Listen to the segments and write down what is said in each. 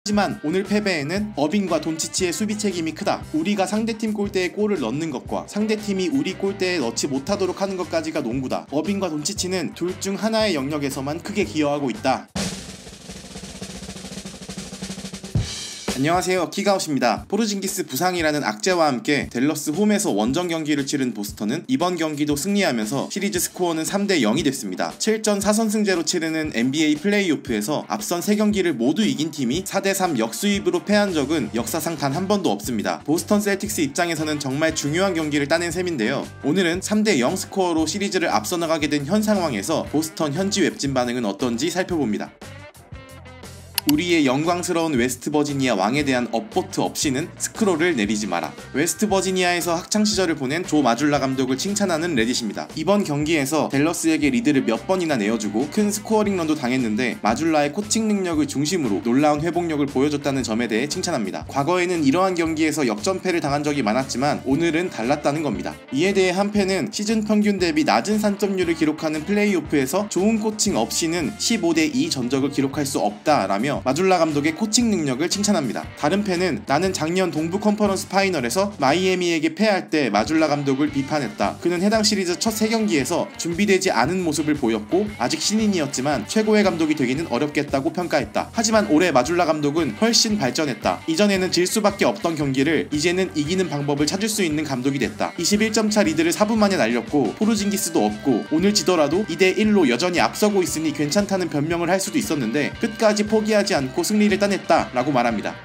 하지만 오늘 패배에는 어빙과 돈치치의 수비 책임이 크다. 우리가 상대팀 골대에 골을 넣는 것과 상대팀이 우리 골대에 넣지 못하도록 하는 것까지가 농구다. 어빙과 돈치치는 둘 중 하나의 영역에서만 크게 기여하고 있다. 안녕하세요, 킥아웃입니다. 포르징기스 부상이라는 악재와 함께 댈러스 홈에서 원정 경기를 치른 보스턴은 이번 경기도 승리하면서 시리즈 스코어는 3대 0이 됐습니다. 7전 4선승제로 치르는 NBA 플레이오프에서 앞선 3경기를 모두 이긴 팀이 4대 3 역수입으로 패한 적은 역사상 단 한 번도 없습니다. 보스턴 셀틱스 입장에서는 정말 중요한 경기를 따낸 셈인데요. 오늘은 3대 0 스코어로 시리즈를 앞서 나가게 된 현 상황에서 보스턴 현지 웹진 반응은 어떤지 살펴봅니다. 우리의 영광스러운 웨스트버지니아 왕에 대한 업보트 없이는 스크롤을 내리지 마라. 웨스트버지니아에서 학창시절을 보낸 조 마줄라 감독을 칭찬하는 레딧입니다. 이번 경기에서 댈러스에게 리드를 몇 번이나 내어주고 큰 스코어링런도 당했는데 마줄라의 코칭 능력을 중심으로 놀라운 회복력을 보여줬다는 점에 대해 칭찬합니다. 과거에는 이러한 경기에서 역전패를 당한 적이 많았지만 오늘은 달랐다는 겁니다. 이에 대해 한 팬은 시즌 평균 대비 낮은 산점률을 기록하는 플레이오프에서 좋은 코칭 없이는 15대 2 전적을 기록할 수 없다라며 마줄라 감독의 코칭 능력을 칭찬합니다. 다른 팬은 나는 작년 동부 컨퍼런스 파이널에서 마이애미에게 패할 때 마줄라 감독을 비판했다. 그는 해당 시리즈 첫 3경기에서 준비되지 않은 모습을 보였고 아직 신인이었지만 최고의 감독이 되기는 어렵겠다고 평가했다. 하지만 올해 마줄라 감독은 훨씬 발전했다. 이전에는 질 수밖에 없던 경기를 이제는 이기는 방법을 찾을 수 있는 감독이 됐다. 21점 차 리드를 4분 만에 날렸고 포르징기스도 없고 오늘 지더라도 2대 1로 여전히 앞서고 있으니 괜찮다는 변명을 할 수도 있었는데 끝까지 포기하지 않고 승리를 따냈다 라고 말합니다.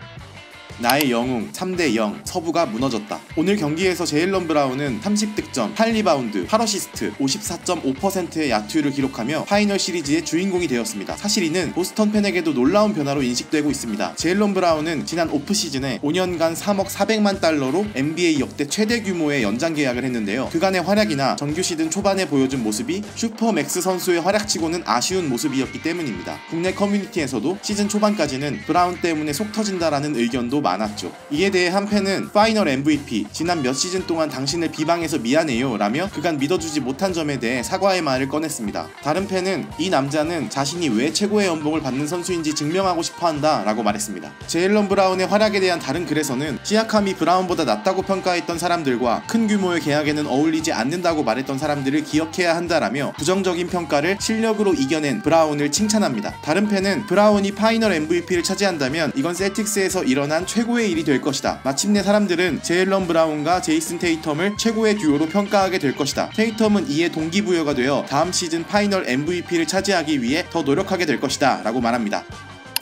나의 영웅 3대 0 서부가 무너졌다. 오늘 경기에서 제일런 브라운은 30득점, 8리바운드, 8어시스트, 54.5%의 야투율을 기록하며 파이널 시리즈의 주인공이 되었습니다. 사실 이는 보스턴 팬에게도 놀라운 변화로 인식되고 있습니다. 제일런 브라운은 지난 오프시즌에 5년간 3억 400만 달러로 NBA 역대 최대 규모의 연장 계약을 했는데요. 그간의 활약이나 정규 시즌 초반에 보여준 모습이 슈퍼맥스 선수의 활약치고는 아쉬운 모습이었기 때문입니다. 국내 커뮤니티에서도 시즌 초반까지는 브라운 때문에 속 터진다라는 의견도 많았죠. 이에 대해 한 팬은 파이널 MVP 지난 몇 시즌 동안 당신을 비방해서 미안해요 라며 그간 믿어주지 못한 점에 대해 사과의 말을 꺼냈습니다. 다른 팬은 이 남자는 자신이 왜 최고의 연봉을 받는 선수인지 증명하고 싶어한다 라고 말했습니다. 제일런 브라운의 활약에 대한 다른 글에서는 시아캄이 브라운보다 낫다고 평가했던 사람들과 큰 규모의 계약에는 어울리지 않는다고 말했던 사람들을 기억해야 한다라며 부정적인 평가를 실력으로 이겨낸 브라운을 칭찬합니다. 다른 팬은 브라운이 파이널 MVP를 차지한다면 이건 셀틱스에서 일어난 최고의 일이 될 것이다. 마침내 사람들은 제일런 브라운과 제이슨 테이텀을 최고의 듀오로 평가하게 될 것이다. 테이텀은 이에 동기부여가 되어 다음 시즌 파이널 MVP를 차지하기 위해 더 노력하게 될 것이다 라고 말합니다.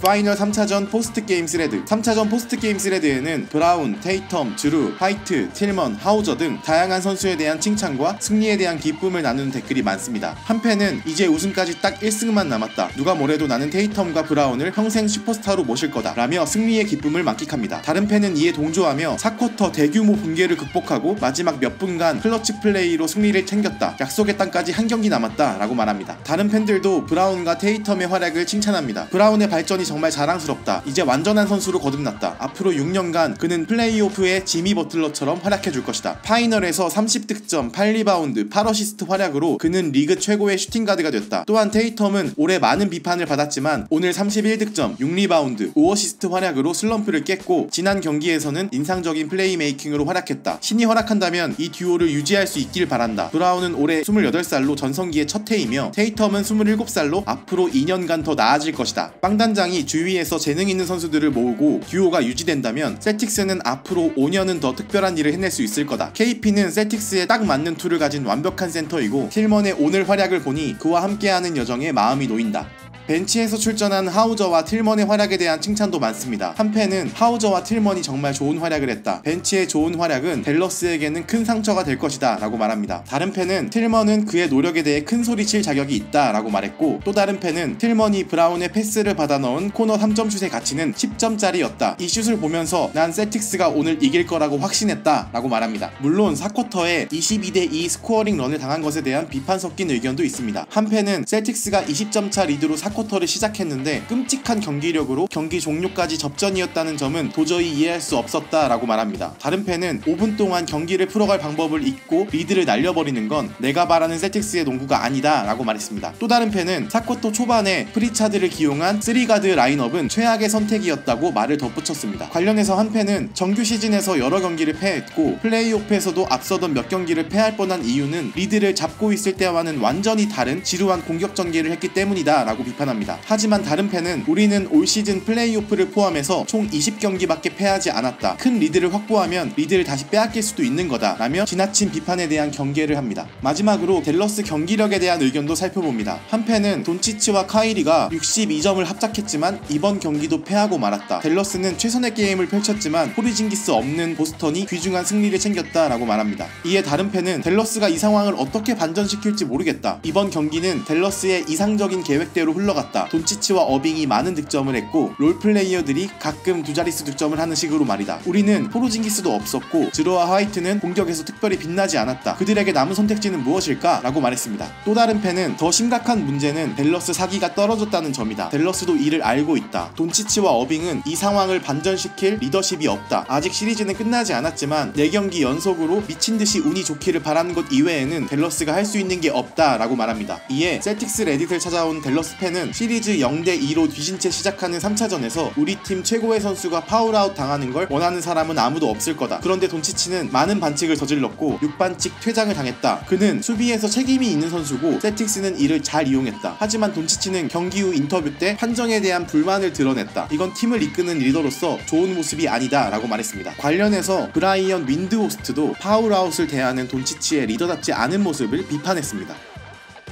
파이널 3차전 포스트게임 스레드 3차전 포스트게임 스레드에는 브라운, 테이텀, 주루, 화이트, 틸먼, 하우저 등 다양한 선수에 대한 칭찬과 승리에 대한 기쁨을 나누는 댓글이 많습니다. 한 팬은 이제 우승까지 딱 1승만 남았다. 누가 뭐래도 나는 테이텀과 브라운을 평생 슈퍼스타로 모실 거다 라며 승리의 기쁨을 만끽합니다. 다른 팬은 이에 동조하며 4쿼터 대규모 붕괴를 극복하고 마지막 몇 분간 클러치 플레이로 승리를 챙겼다. 약속의 땅까지 한 경기 남았다 라고 말합니다. 다른 팬들도 브라운과 테이텀의 활약을 칭찬합니다. 브라운의 발전이 정말 자랑스럽다. 이제 완전한 선수로 거듭났다. 앞으로 6년간 그는 플레이오프의 지미 버틀러처럼 활약해줄 것이다. 파이널에서 30득점, 8리바운드, 8어시스트 활약으로 그는 리그 최고의 슈팅가드가 됐다. 또한 테이텀은 올해 많은 비판을 받았지만 오늘 31득점, 6리바운드, 5어시스트 활약으로 슬럼프를 깼고 지난 경기에서는 인상적인 플레이메이킹으로 활약했다. 신이 허락한다면 이 듀오를 유지할 수 있길 바란다. 브라운은 올해 28살로 전성기의 첫 해이며 테이텀은 27살로 앞으로 2년간 더 나아질 것이다. 빵단장이 주위에서 재능 있는 선수들을 모으고 듀오가 유지된다면 셀틱스는 앞으로 5년은 더 특별한 일을 해낼 수 있을 거다. KP는 셀틱스에 딱 맞는 툴을 가진 완벽한 센터이고 틸먼의 오늘 활약을 보니 그와 함께하는 여정에 마음이 놓인다. 벤치에서 출전한 하우저와 틸먼의 활약에 대한 칭찬도 많습니다. 한 팬은 하우저와 틸먼이 정말 좋은 활약을 했다. 벤치의 좋은 활약은 댈러스에게는 큰 상처가 될 것이다 라고 말합니다. 다른 팬은 틸먼은 그의 노력에 대해 큰 소리칠 자격이 있다 라고 말했고 또 다른 팬은 틸먼이 브라운의 패스를 받아 넣은 코너 3점 슛의 가치는 10점짜리였다. 이 슛을 보면서 난 셀틱스가 오늘 이길 거라고 확신했다 라고 말합니다. 물론 4쿼터에 22대 2 스코어링 런을 당한 것에 대한 비판 섞인 의견도 있습니다. 한 팬은 셀틱스가 20점 차 리드로 4쿼터 1쿼터를 시작했는데 끔찍한 경기력으로 경기 종료까지 접전이었다는 점은 도저히 이해할 수 없었다라고 말합니다. 다른 팬은 5분 동안 경기를 풀어갈 방법을 잊고 리드를 날려버리는 건 내가 바라는 셀틱스의 농구가 아니다 라고 말했습니다. 또 다른 팬은 4쿼터 초반에 프리차드를 기용한 3가드 라인업은 최악의 선택이었다고 말을 덧붙였습니다. 관련해서 한 팬은 정규 시즌에서 여러 경기를 패했고 플레이오프에서도 앞서던 몇 경기를 패할 뻔한 이유는 리드를 잡고 있을 때와는 완전히 다른 지루한 공격 전개를 했기 때문이다 라고 비판합니다. 하지만 다른 팬은 우리는 올 시즌 플레이오프를 포함해서 총 20경기밖에 패하지 않았다. 큰 리드를 확보하면 리드를 다시 빼앗길 수도 있는 거다 라며 지나친 비판에 대한 경계를 합니다. 마지막으로 댈러스 경기력에 대한 의견도 살펴봅니다. 한 팬은 돈치치와 카이리가 62점을 합작했지만 이번 경기도 패하고 말았다. 댈러스는 최선의 게임을 펼쳤지만 포르징기스 없는 보스턴이 귀중한 승리를 챙겼다 라고 말합니다. 이에 다른 팬은 댈러스가 이 상황을 어떻게 반전시킬지 모르겠다. 이번 경기는 댈러스의 이상적인 계획대로 흘러갔다. 돈치치와 어빙이 많은 득점을 했고 롤플레이어들이 가끔 두 자릿수 득점을 하는 식으로 말이다. 우리는 포르징기스도 없었고 즈로와 화이트는 공격에서 특별히 빛나지 않았다. 그들에게 남은 선택지는 무엇일까? 라고 말했습니다. 또 다른 팬은 더 심각한 문제는 댈러스 사기가 떨어졌다는 점이다. 댈러스도 이를 알고 있다. 돈치치와 어빙은 이 상황을 반전시킬 리더십이 없다. 아직 시리즈는 끝나지 않았지만 4경기 연속으로 미친듯이 운이 좋기를 바라는 것 이외에는 댈러스가 할 수 있는 게 없다 라고 말합니다. 이에 셀틱스 레딧을 찾아온 댈러스 팬은 시리즈 0대2로 뒤진 채 시작하는 3차전에서 우리 팀 최고의 선수가 파울아웃 당하는 걸 원하는 사람은 아무도 없을 거다. 그런데 돈치치는 많은 반칙을 저질렀고 6반칙 퇴장을 당했다. 그는 수비에서 책임이 있는 선수고 셀틱스는 이를 잘 이용했다. 하지만 돈치치는 경기 후 인터뷰 때 판정에 대한 불만을 드러냈다. 이건 팀을 이끄는 리더로서 좋은 모습이 아니다 라고 말했습니다. 관련해서 브라이언 윈드호스트도 파울아웃을 대하는 돈치치의 리더답지 않은 모습을 비판했습니다.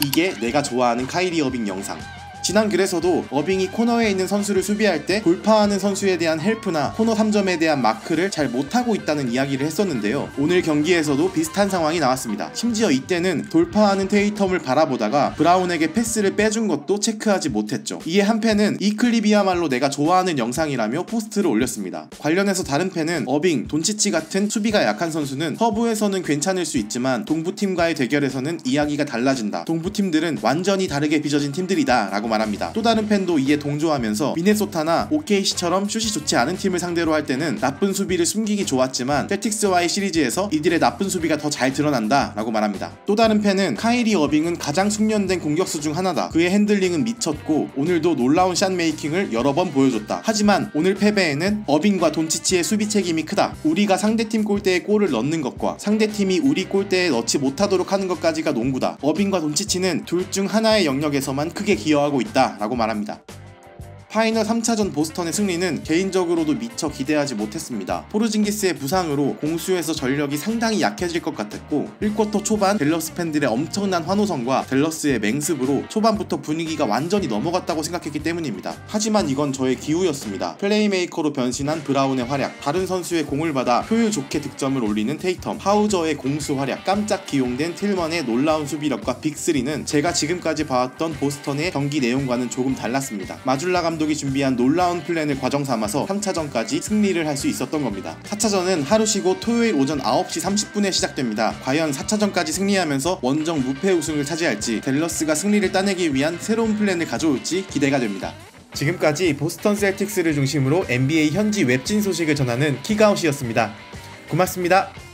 이게 내가 좋아하는 카이리 어빙 영상. 지난 글에서도 어빙이 코너에 있는 선수를 수비할 때 돌파하는 선수에 대한 헬프나 코너 3점에 대한 마크를 잘 못하고 있다는 이야기를 했었는데요. 오늘 경기에서도 비슷한 상황이 나왔습니다. 심지어 이때는 돌파하는 테이텀을 바라보다가 브라운에게 패스를 빼준 것도 체크하지 못했죠. 이에 한 팬은 이 클립이야말로 내가 좋아하는 영상이라며 포스트를 올렸습니다. 관련해서 다른 팬은 어빙, 돈치치 같은 수비가 약한 선수는 서부에서는 괜찮을 수 있지만 동부팀과의 대결에서는 이야기가 달라진다. 동부팀들은 완전히 다르게 빚어진 팀들이다 라고 말합니다. 또 다른 팬도 이에 동조하면서 미네소타나 OKC처럼 슛이 좋지 않은 팀을 상대로 할 때는 나쁜 수비를 숨기기 좋았지만 셀틱스와의 시리즈에서 이들의 나쁜 수비가 더 잘 드러난다 라고 말합니다. 또 다른 팬은 카이리 어빙은 가장 숙련된 공격수 중 하나다. 그의 핸들링은 미쳤고 오늘도 놀라운 샷메이킹을 여러 번 보여줬다. 하지만 오늘 패배에는 어빙과 돈치치의 수비 책임이 크다. 우리가 상대팀 골대에 골을 넣는 것과 상대팀이 우리 골대에 넣지 못하도록 하는 것까지가 농구다. 어빙과 돈치치는 둘 중 하나의 영역에서만 크게 기여하고 있다 라고 말합니다. 파이널 3차전 보스턴의 승리는 개인적으로도 미처 기대하지 못했습니다. 포르징기스의 부상으로 공수에서 전력이 상당히 약해질 것 같았고 1쿼터 초반 댈러스 팬들의 엄청난 환호성과 댈러스의 맹습으로 초반부터 분위기가 완전히 넘어갔다고 생각했기 때문입니다. 하지만 이건 저의 기우였습니다. 플레이메이커로 변신한 브라운의 활약, 다른 선수의 공을 받아 효율 좋게 득점을 올리는 테이텀, 하우저의 공수 활약, 깜짝 기용된 틸먼의 놀라운 수비력과 빅3는 제가 지금까지 봐왔던 보스턴의 경기 내용과는 조금 달랐습니다. 마줄라 감독이 준비한 놀라운 플랜을 과정 삼아서 3차전까지 승리를 할 수 있었던 겁니다. 4차전은 하루 쉬고 토요일 오전 9시 30분에 시작됩니다. 과연 4차전까지 승리하면서 원정 무패 우승을 차지할지 댈러스가 승리를 따내기 위한 새로운 플랜을 가져올지 기대가 됩니다. 지금까지 보스턴 셀틱스를 중심으로 NBA 현지 웹진 소식을 전하는 킥아웃이었습니다. 고맙습니다.